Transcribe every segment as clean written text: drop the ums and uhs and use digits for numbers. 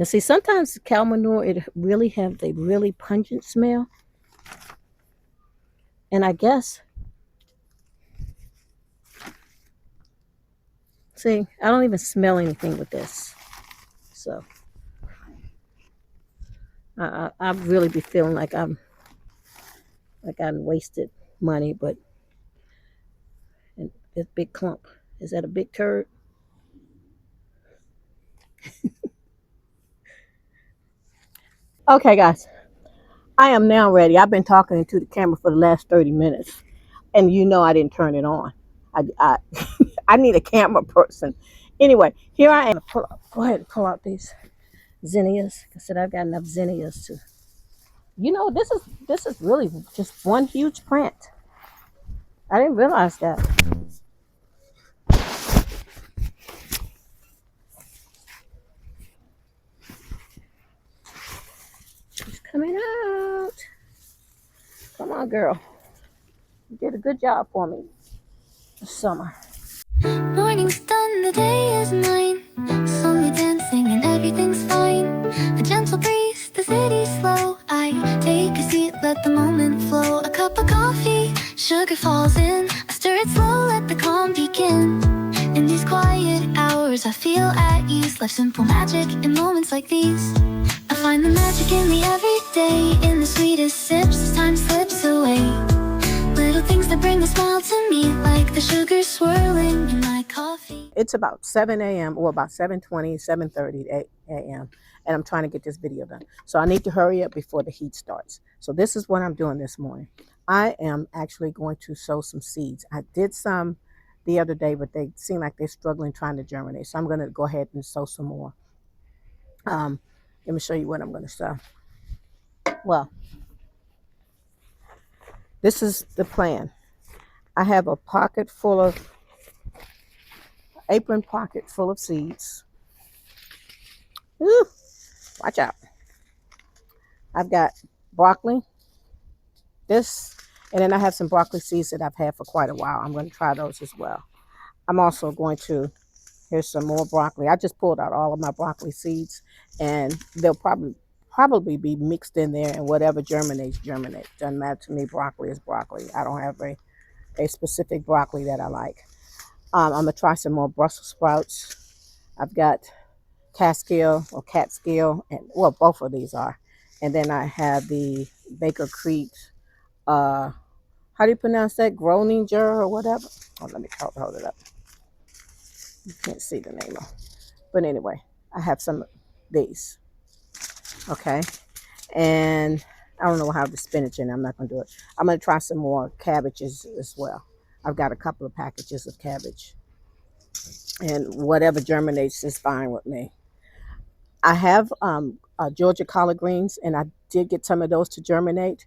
You see, sometimes cow manure, it really have a really pungent smell. And I guess, see, I don't even smell anything with this. So I really be feeling like I wasted money, but and this big clump, is that a big turd? Okay, guys, I am now ready. I've been talking to the camera for the last 30 minutes, and you know I didn't turn it on. I I need a camera person. Anyway, here I am. Go ahead and pull out these zinnias. I said I've got enough zinnias to. You know, this is really just one huge plant. I didn't realize that. She's coming out. Come on, girl. You did a good job for me this summer. Morning's done, the day is mine. Slowly dancing and everything's fine. A gentle breeze, the city's slow. I take a seat, let the moment flow. A cup of coffee, sugar falls in. I stir it slow, let the calm begin. In these quiet hours, I feel at ease. Life's simple magic in moments like these. I find the magic in the everyday. In the sweetest sips, as time slips away. Little things that bring a smile to me, like the sugar swirling in my coffee. It's about 7 a.m. or about 7:20, 7:30 a.m. and I'm trying to get this video done. So I need to hurry up before the heat starts. So this is what I'm doing this morning. I am actually going to sow some seeds. I did some the other day, but they seem like they're struggling trying to germinate. So I'm going to go ahead and sow some more. Let me show you what I'm going to sow. Well, this is the plan. I have a pocket full of, apron pocket full of seeds. Ooh, watch out. I've got broccoli, this, and then I have some broccoli seeds that I've had for quite a while. I'm going to try those as well. I'm also going to, here's some more broccoli. I just pulled out all of my broccoli seeds, and they'll probably be mixed in there, and whatever germinates. Doesn't matter to me. Broccoli is broccoli. I don't have a specific broccoli that I like. I'm going to try some more Brussels sprouts. I've got Catskill, and well, both of these are. And then I have the Baker Creek, how do you pronounce that? Groninger or whatever. Oh, let me hold it up. You can't see the name of. But anyway, I have some of these. Okay. And I don't know how the spinach in. I'm not going to do it. I'm going to try some more cabbages as well. I've got a couple of packages of cabbage. And whatever germinates is fine with me. I have Georgia collard greens, and I did get some of those to germinate.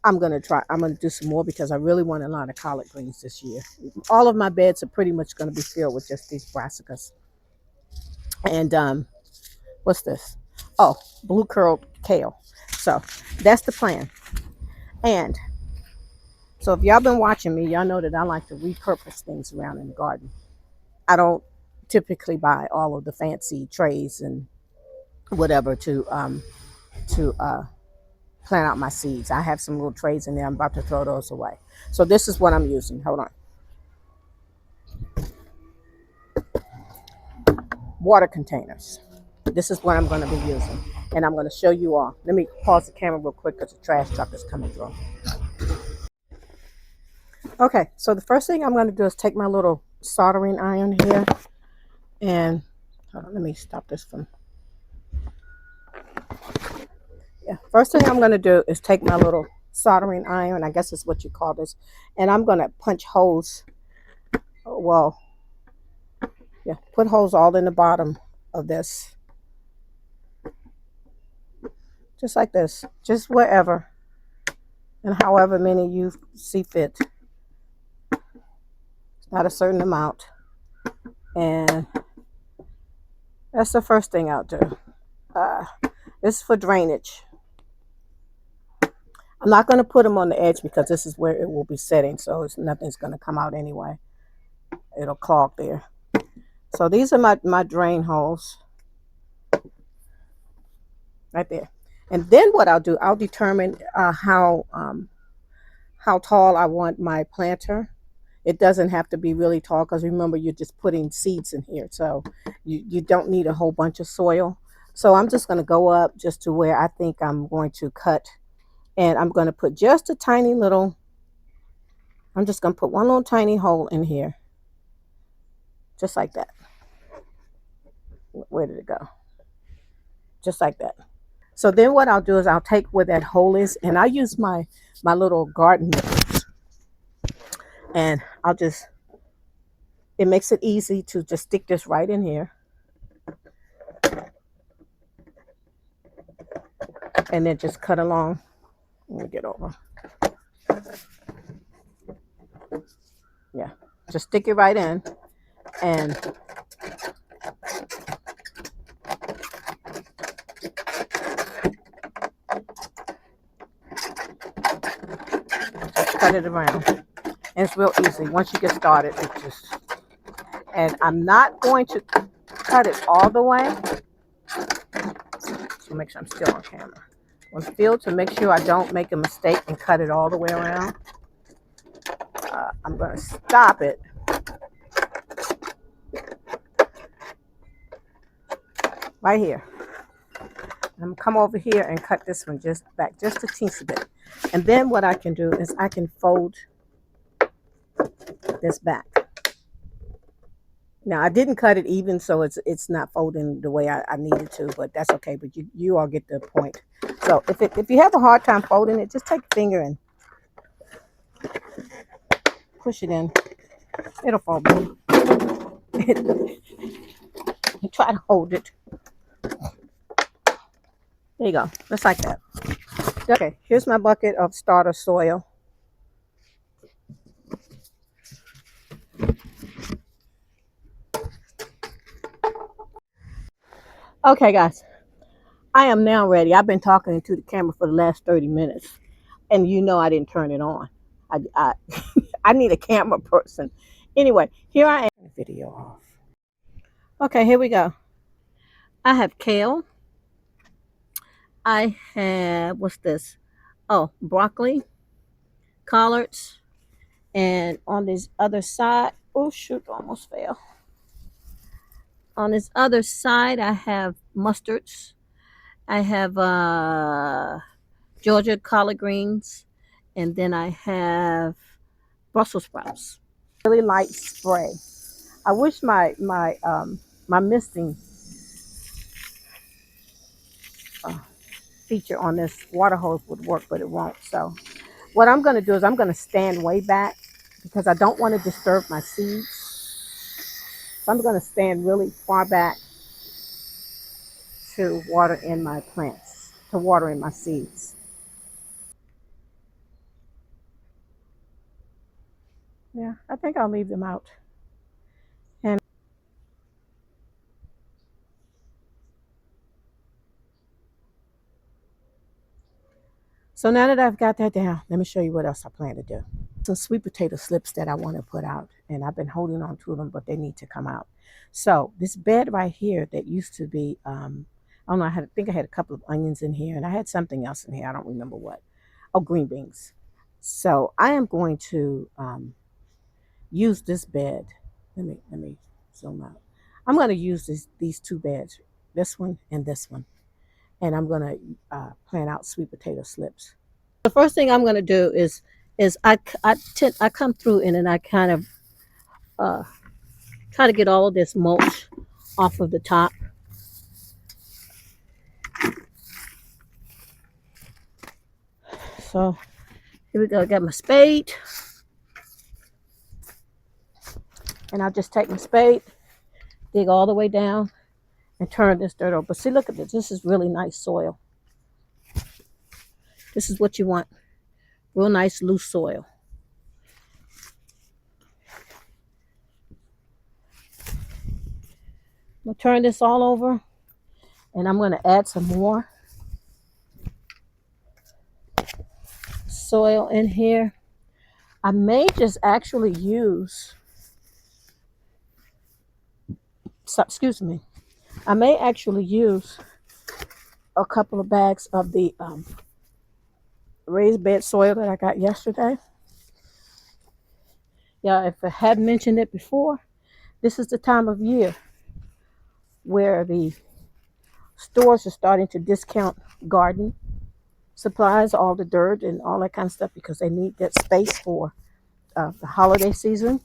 I'm going to do some more because I really want a lot of collard greens this year. All of my beds are pretty much going to be filled with just these brassicas. And what's this? Oh, blue curled kale. So that's the plan. And so if y'all been watching me, y'all know that I like to repurpose things around in the garden. I don't typically buy all of the fancy trays and whatever to plant out my seeds. I have some little trays in there. I'm about to throw those away. So this is what I'm using. Hold on. Water containers. This is what I'm going to be using. And I'm going to show you all. Let me pause the camera real quick because the trash truck is coming through. Okay, so the first thing I'm going to do is take my little soldering iron here. And hold on, let me stop this from... Yeah, first thing I'm going to do is take my little soldering iron, I guess is what you call this, and I'm going to punch holes. Well, yeah, put holes all in the bottom of this. Just like this, just wherever and however many you see fit. It's not a certain amount. And that's the first thing I'll do. This is for drainage. I'm not going to put them on the edge because this is where it will be setting, so nothing's going to come out anyway. It'll clog there. So these are my drain holes. right there. And then what I'll do, I'll determine how tall I want my planter. It doesn't have to be really tall because remember, you're just putting seeds in here. So you don't need a whole bunch of soil. So I'm just going to go up just to where I think I'm going to cut. And I'm going to put just a tiny little, I'm just going to put one little tiny hole in here. Just like that. Where did it go? Just like that. So then what I'll do is I'll take where that hole is and I'll use my little garden nippers. And I'll just, it makes it easy to just stick this right in here. And then just cut along. Let me get over. Yeah, just stick it right in and just cut it around. And it's real easy. Once you get started, it just, and I'm not going to cut it all the way. So make sure I'm still on camera. I feel to make sure I don't make a mistake and cut it all the way around. I'm going to stop it. Right here. I'm going to come over here and cut this one just back, just a teensy bit. And then what I can do is I can fold this back. Now I didn't cut it even, so it's not folding the way I needed to, but that's okay. But you all get the point. So if you have a hard time folding it, just take a finger and push it in. It'll fold. And try to hold it. There you go, just like that. Okay, here's my bucket of starter soil. Okay, guys, I am now ready. I've been talking to the camera for the last 30 minutes, and you know I didn't turn it on. I I need a camera person. Anyway, here I am. Video off. Okay, here we go. I have kale. I have, what's this? Oh, broccoli, collards, and on this other side, oh shoot, almost fell. On this other side, I have mustards. I have Georgia collard greens, and then I have Brussels sprouts. Really light spray. I wish my misting feature on this water hose would work, but it won't. So what I'm going to do is I'm going to stand way back because I don't want to disturb my seeds. So I'm going to stand really far back to water in my plants, to water in my seeds. Yeah, I think I'll leave them out. And so now that I've got that down, let me show you what else I plan to do. Some sweet potato slips that I want to put out, and I've been holding on to them, but they need to come out. So this bed right here that used to be, I don't know, I think I had a couple of onions in here, and I had something else in here. I don't remember what. Oh, green beans. So I am going to use this bed. Let me zoom out. I'm going to use these two beds, this one and this one, and I'm going to plant out sweet potato slips. The first thing I'm going to do is I come through and then I kind of try to get all of this mulch off of the top. So here we go. I got my spade, and I'll just take my spade, dig all the way down, and turn this dirt over. But see, look at this. This is really nice soil. This is what you want. Real nice loose soil. I'm going to turn this all over, and I'm going to add some more soil in here. I may just actually use, I may actually use a couple of bags of the raised bed soil that I got yesterday. Yeah, if I hadn't mentioned it before, this is the time of year where the stores are starting to discount garden supplies, all the dirt and all that kind of stuff, because they need that space for the holiday season.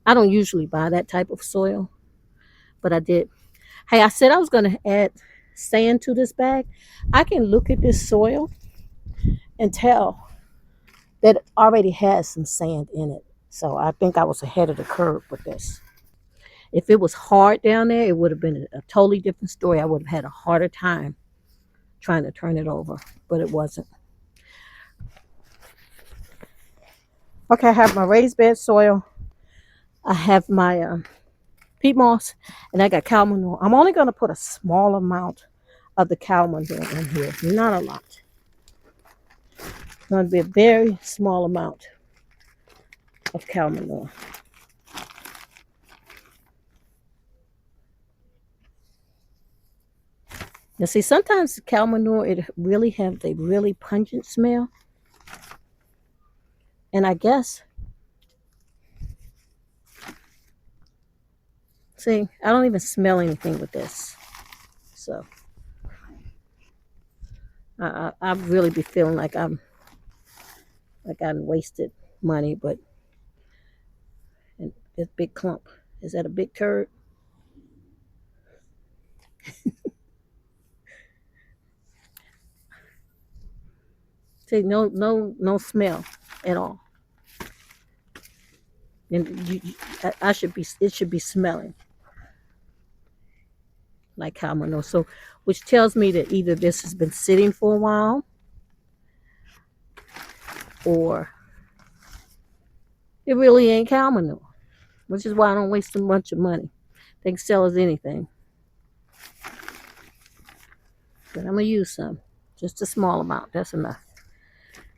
I don't usually buy that type of soil, but I did. Hey, I said I was going to add sand to this bag. I can look at this soil and tell that it already has some sand in it. So I think I was ahead of the curve with this. If it was hard down there, it would have been a totally different story. I would have had a harder time trying to turn it over, but it wasn't. Okay, I have my raised bed soil. I have my peat moss, and I got cow manure. I'm only going to put a small amount of the cow manure in here, not a lot. It's going to be a very small amount of cow manure. Now, see, sometimes the cow manure, it really have a really pungent smell. And I guess, see, I don't even smell anything with this. So, I really be feeling like I'm wasted money, but and this big clump, is that a big turd? See, no smell at all. And I should be, it should be smelling like cow manure. So, which tells me that either this has been sitting for a while, or it really ain't cow manure, which is why I don't waste a bunch of money. They can sell us anything. But I'm gonna use some, just a small amount. That's enough.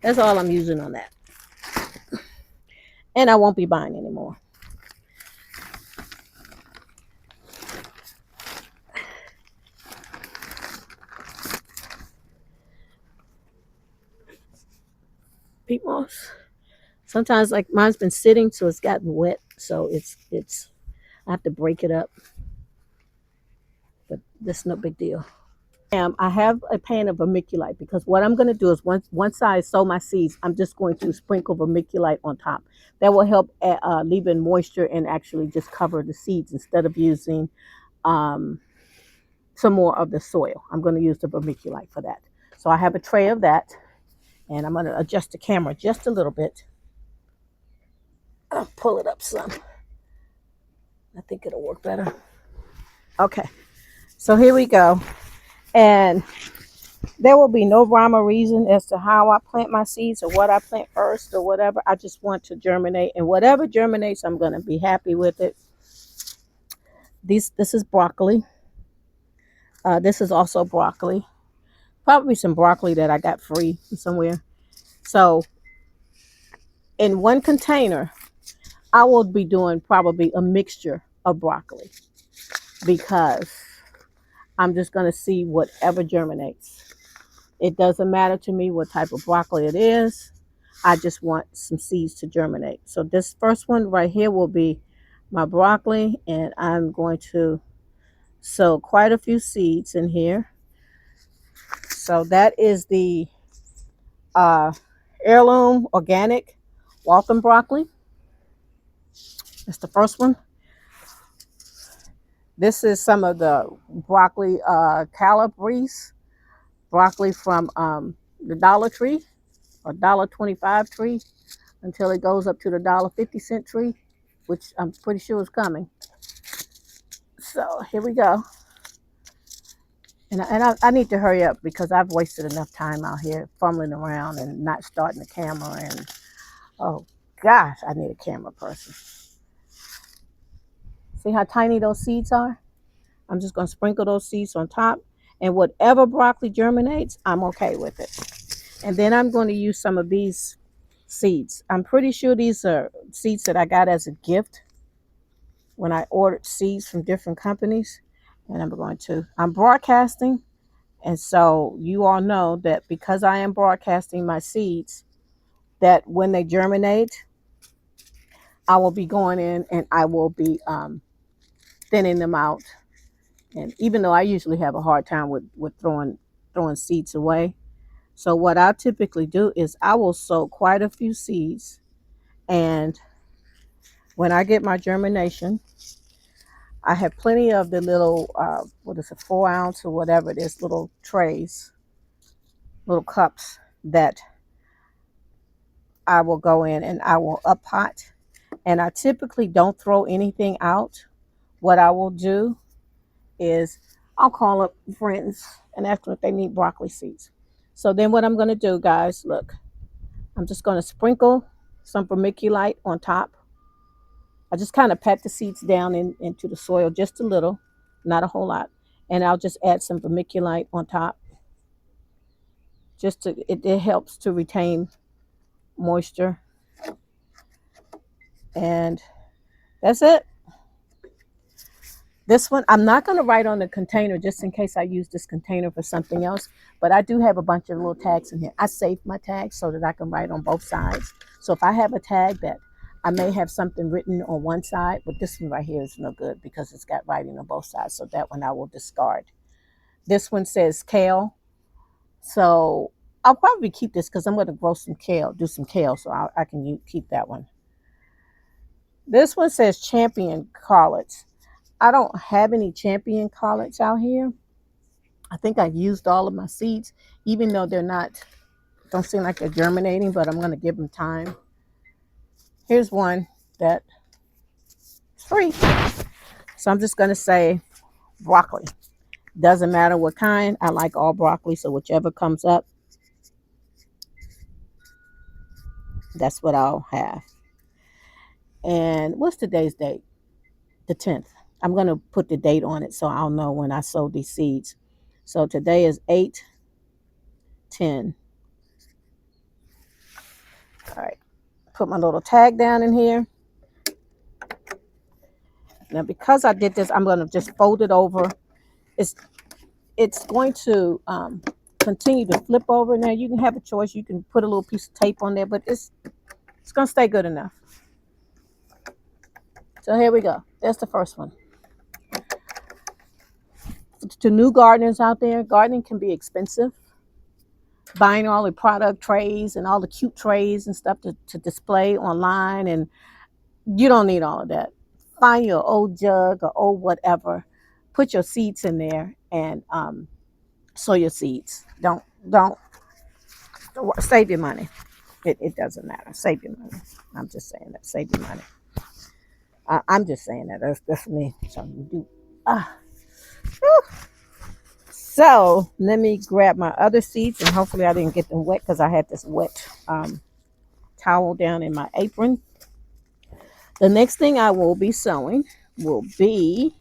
That's all I'm using on that. And I won't be buying anymore. Peat moss. Sometimes, like, mine's been sitting, so it's gotten wet. So it's I have to break it up. But that's no big deal. I have a pan of vermiculite, because what I'm going to do is once I sow my seeds, I'm just going to sprinkle vermiculite on top. That will help leave in moisture and actually just cover the seeds instead of using some more of the soil. I'm going to use the vermiculite for that. So I have a tray of that, and I'm going to adjust the camera just a little bit. I'll pull it up some. I think it'll work better. Okay, so here we go. And there will be no rhyme or reason as to how I plant my seeds or what I plant first or whatever. I just want to germinate, and whatever germinates, I'm going to be happy with it. This is broccoli. This is also broccoli. Probably some broccoli that I got free somewhere. So in one container, I will be doing probably a mixture of broccoli, because I'm just going to see whatever germinates. It doesn't matter to me what type of broccoli it is. I just want some seeds to germinate. So this first one right here will be my broccoli, and I'm going to sow quite a few seeds in here. So that is the heirloom organic Waltham broccoli. That's the first one. This is some of the broccoli calabrese broccoli from the Dollar Tree, or $1.25 tree, until it goes up to the $1.50 tree, which I'm pretty sure is coming. So here we go. And I need to hurry up, because I've wasted enough time out here fumbling around and not starting the camera. And oh gosh, I need a camera person. See how tiny those seeds are? I'm just going to sprinkle those seeds on top, and whatever broccoli germinates, I'm okay with it. And then I'm going to use some of these seeds. I'm pretty sure these are seeds that I got as a gift when I ordered seeds from different companies. And I'm broadcasting And so you all know that because I am broadcasting my seeds, that when they germinate, I will be going in and I will be thinning them out. And even though I usually have a hard time with throwing seeds away, so what I typically do is I will sow quite a few seeds, and when I get my germination, I have plenty of the little what is it, 4 ounce or whatever it is, little trays, little cups that I will go in and I will up pot. And I typically don't throw anything out. What I will do is I'll call up friends and ask them if they need broccoli seeds. So then what I'm going to do, guys, look, I'm just going to sprinkle some vermiculite on top. I just kind of pat the seeds down into the soil just a little, not a whole lot. And I'll just add some vermiculite on top. Just to, it helps to retain moisture. And that's it. This one, I'm not going to write on the container just in case I use this container for something else. But I do have a bunch of little tags in here. I save my tags so that I can write on both sides. So if I have a tag that I may have something written on one side, but this one right here is no good because it's got writing on both sides. So that one I will discard. This one says kale. So I'll probably keep this because I'm going to grow some kale, do some kale. So I can keep that one. This one says champion collards. I don't have any champion collards out here. I think I've used all of my seeds, even though don't seem like they're germinating, but I'm going to give them time. Here's one that's free. So I'm just going to say broccoli. Doesn't matter what kind. I like all broccoli, so whichever comes up, that's what I'll have. And what's today's date? The 10th. I'm going to put the date on it so I'll know when I sow these seeds. So today is 8/10. All right. Put my little tag down in here. Now, because I did this, I'm going to just fold it over. It's going to continue to flip over. Now, you can have a choice. You can put a little piece of tape on there, but it's going to stay good enough. So here we go. There's the first one. To new gardeners out there, gardening can be expensive. Buying all the product trays and all the cute trays and stuff to display online, and you don't need all of that. Find your old jug or old whatever, put your seeds in there, and sow your seeds. Don't save your money. It doesn't matter. Save your money. I'm just saying that. Save your money. I'm just saying that. That's me. So you do. So let me grab my other seeds, and hopefully I didn't get them wet because I had this wet towel down in my apron. The next thing I will be sowing will be,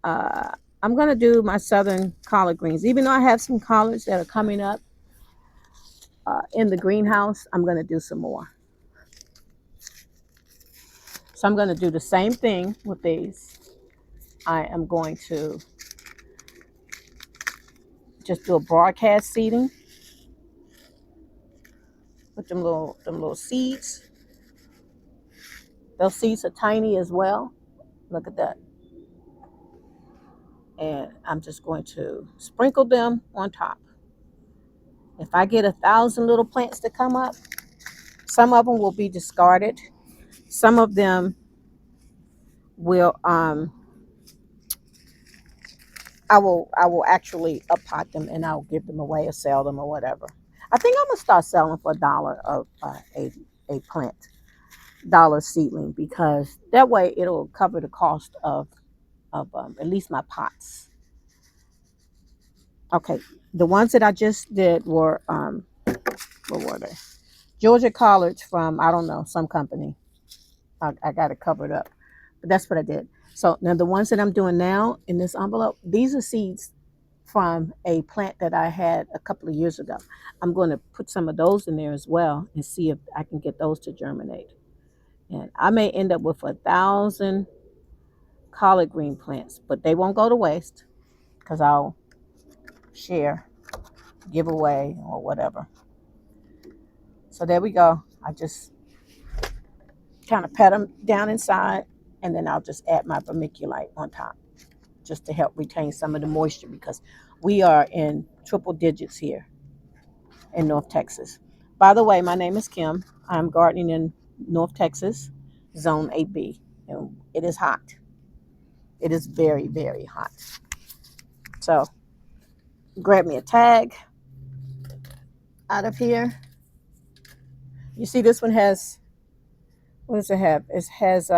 I'm going to do my southern collard greens. Even though I have some collards that are coming up in the greenhouse, I'm going to do some more. So I'm going to do the same thing with these. I am going to just do a broadcast seeding with them little seeds. Those seeds are tiny as well. Look at that. And I'm just going to sprinkle them on top. If I get 1,000 little plants to come up, some of them will be discarded. Some of them will I will actually up pot them and I'll give them away or sell them or whatever. I think I'm gonna start selling for $1 of a plant, dollar seedling, because that way it'll cover the cost of at least my pots. Okay, the ones that I just did were what were they? Georgia collards from, I don't know, some company. I got it covered up, but that's what I did. So now the ones that I'm doing now in this envelope, these are seeds from a plant that I had a couple of years ago. I'm going to put some of those in there as well and see if I can get those to germinate. And I may end up with 1,000 collard green plants, but they won't go to waste because I'll share, give away, or whatever. So there we go. I just kind of pat them down inside, and then I'll just add my vermiculite on top just to help retain some of the moisture, because we are in triple digits here in North Texas. By the way, my name is Kim. I'm gardening in North Texas, Zone 8B, and it is hot. It is very, very hot. So grab me a tag out of here. You see, this one has, what does it have? It has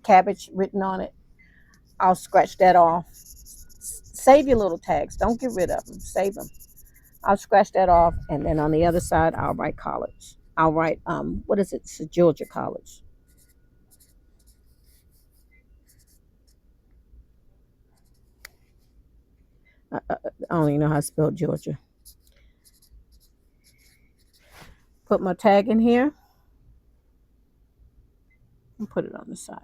cabbage written on it. I'll scratch that off. Save your little tags. Don't get rid of them. Save them. I'll scratch that off, and then on the other side, I'll write college. I'll write, what is it? It's Georgia College. I don't even know how to spell Georgia. Put my tag in here and put it on the side.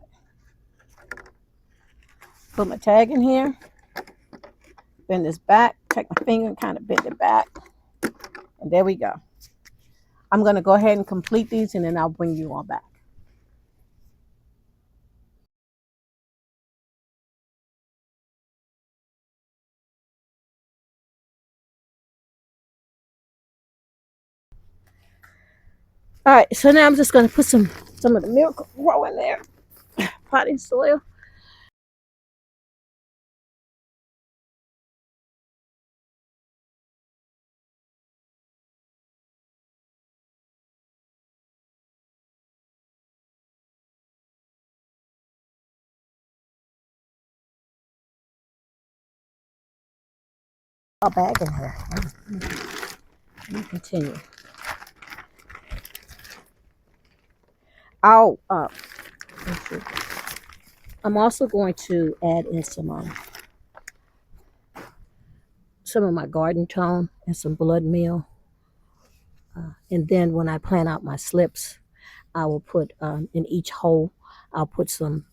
Put my tag in here. Bend this back. Take my finger and kind of bend it back. And there we go. I'm going to go ahead and complete these, and then I'll bring you all back. All right, so now I'm just going to put some of the Miracle-Gro in there. Potting soil. A bag in here. Let me continue. I'm also going to add in some of my garden tone and some blood meal. And then when I plan out my slips, I will put in each hole, I'll put some,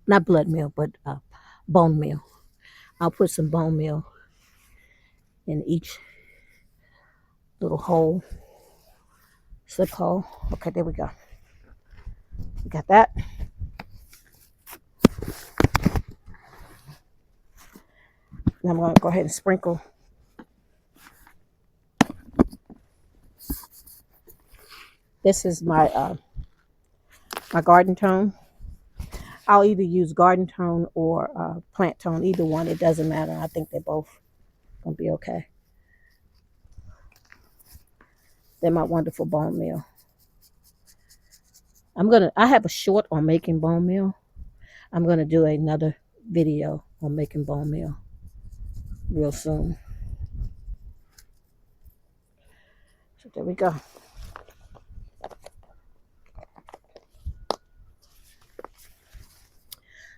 not blood meal, but bone meal. I'll put some bone meal in each little hole, slip hole. Okay, there we go. We got that. Now I'm going to go ahead and sprinkle this is my my garden tone. I'll either use garden tone or plant tone, either one. It doesn't matter. I think they're both going to be okay. They're my wonderful bone meal. I have a short on making bone meal. I'm going to do another video on making bone meal real soon. So there we go.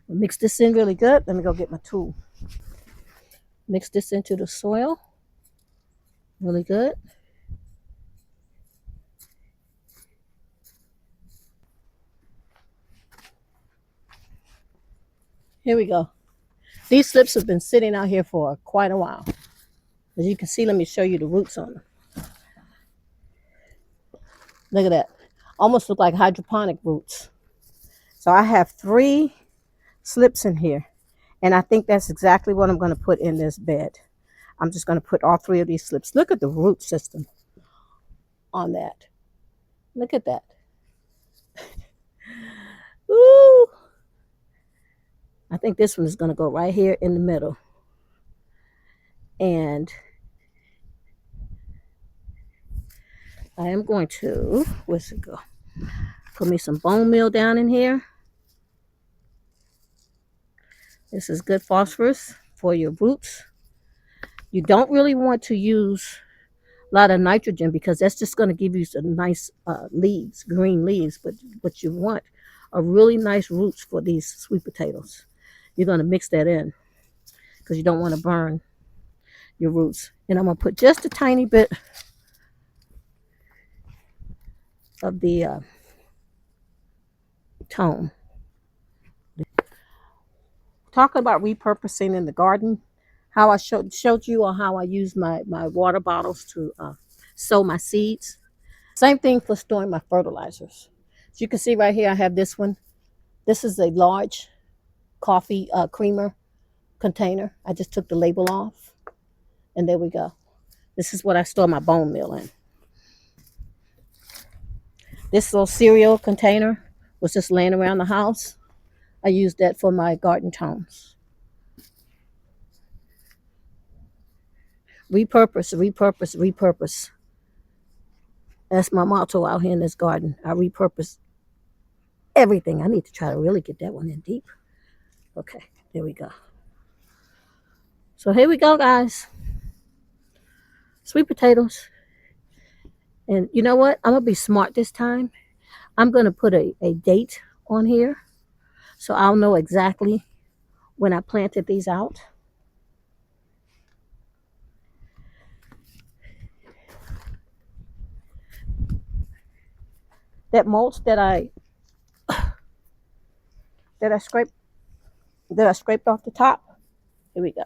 Mix this in really good. Let me go get my tool. Mix this into the soil really good. Here we go. These slips have been sitting out here for quite a while. As you can see, let me show you the roots on them. Look at that. Almost look like hydroponic roots. So I have 3 slips in here. And I think that's exactly what I'm going to put in this bed. I'm just going to put all 3 of these slips. Look at the root system on that. Look at that. Ooh. I think this one is going to go right here in the middle. And I am going to, where's it go? Put me some bone meal down in here. This is good phosphorus for your roots. You don't really want to use a lot of nitrogen because that's just going to give you some nice leaves, green leaves. But what you want are really nice roots for these sweet potatoes. You're going to mix that in because you don't want to burn your roots. And I'm going to put just a tiny bit of the tone. Talking about repurposing in the garden, how I showed you on how I use my water bottles to sow my seeds. Same thing for storing my fertilizers. As you can see right here, I have this one. This is a large coffee creamer container. I just took the label off, and there we go. This is what I store my bone meal in. This little cereal container was just laying around the house. I used that for my garden tones. Repurpose, repurpose, repurpose. That's my motto out here in this garden. I repurpose everything. I need to try to really get that one in deep. Okay, there we go. So here we go, guys. Sweet potatoes. And you know what? I'm going to be smart this time. I'm going to put a date on here so I'll know exactly when I planted these out. That mulch that I scraped off the top. Here we go.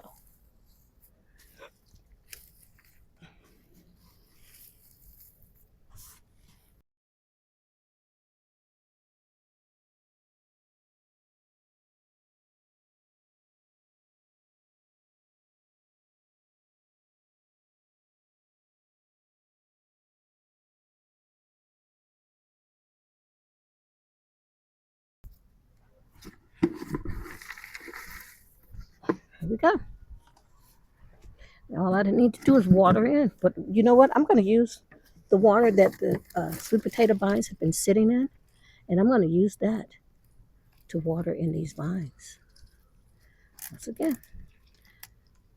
Here we go. All I need to do is water in. But you know what? I'm going to use the water that the sweet potato vines have been sitting in. And I'm going to use that to water in these vines. Once again,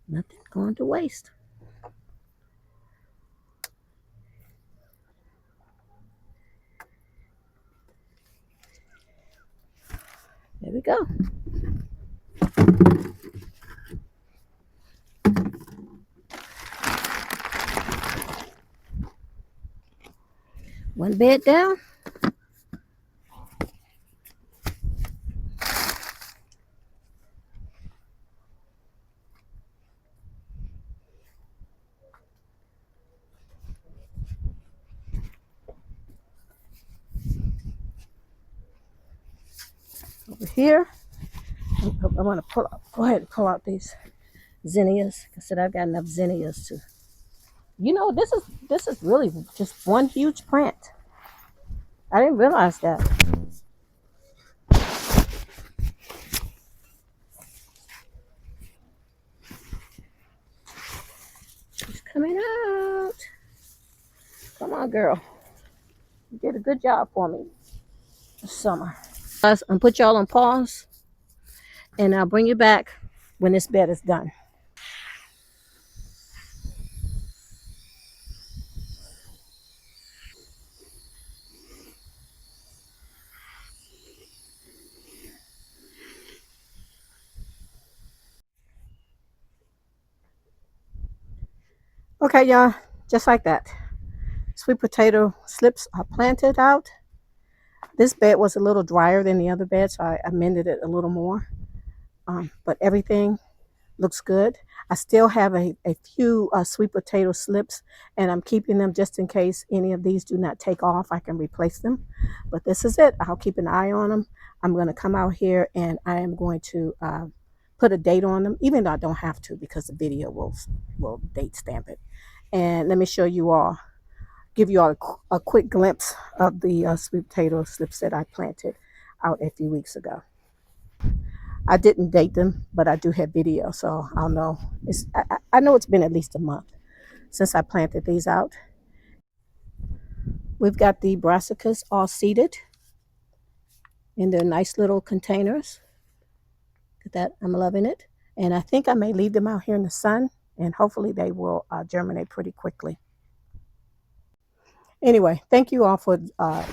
nothing going to waste. There we go. One bed down. Over here, I want to go ahead and pull out these zinnias. I said I've got enough zinnias to. You know, this is really just one huge plant. I didn't realize that. It's coming out. Come on, girl. You did a good job for me this summer. I'm gonna put y'all on pause, and I'll bring you back when this bed is done. Okay, y'all, just like that. Sweet potato slips are planted out. This bed was a little drier than the other bed, so I amended it a little more. But everything looks good. I still have a few sweet potato slips, and I'm keeping them just in case any of these do not take off. I can replace them. But this is it. I'll keep an eye on them. I'm going to come out here and I am going to put a date on them, even though I don't have to because the video will date stamp it. And let me show you all, give you all a quick glimpse of the sweet potato slips that I planted out a few weeks ago. I didn't date them, but I do have video, so I'll know. I know it's been at least a month since I planted these out. We've got the Brassicas all seeded in their nice little containers. Look at that, I'm loving it. And I think I may leave them out here in the sun, and hopefully they will germinate pretty quickly. Anyway, thank you all for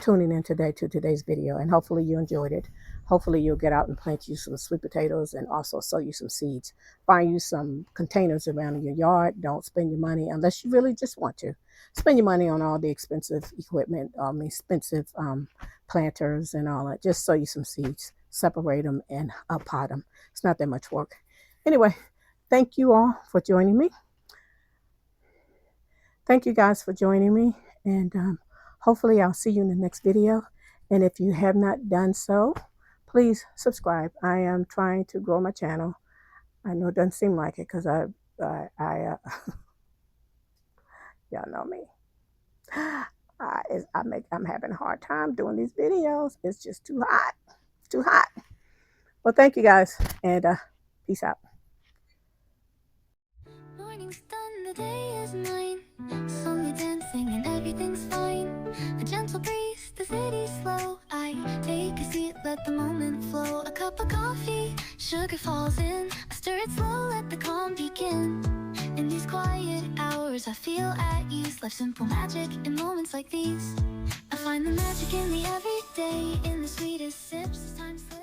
tuning in today to today's video, and hopefully you enjoyed it. Hopefully you'll get out and plant you some sweet potatoes and also sow you some seeds. Find you some containers around in your yard. Don't spend your money unless you really just want to. Spend your money on all the expensive equipment, expensive planters and all that. Just sow you some seeds, separate them and pot them. It's not that much work. Anyway, thank you all for joining me. Thank you guys for joining me, and hopefully I'll see you in the next video. And if you have not done so, please subscribe. I am trying to grow my channel. I know it doesn't seem like it because y'all know me. I'm having a hard time doing these videos. It's just too hot. It's too hot. Well, thank you guys, and peace out. Morning's done, the day is mine. Slowly dancing and everything's fine. A gentle breeze, the city slow. I take a seat, let the moment flow. A cup of coffee, sugar falls in. I stir it slow, let the calm begin. In these quiet hours, I feel at ease. Life's simple magic in moments like these. I find the magic in the everyday, in the sweetest sips. Time slips.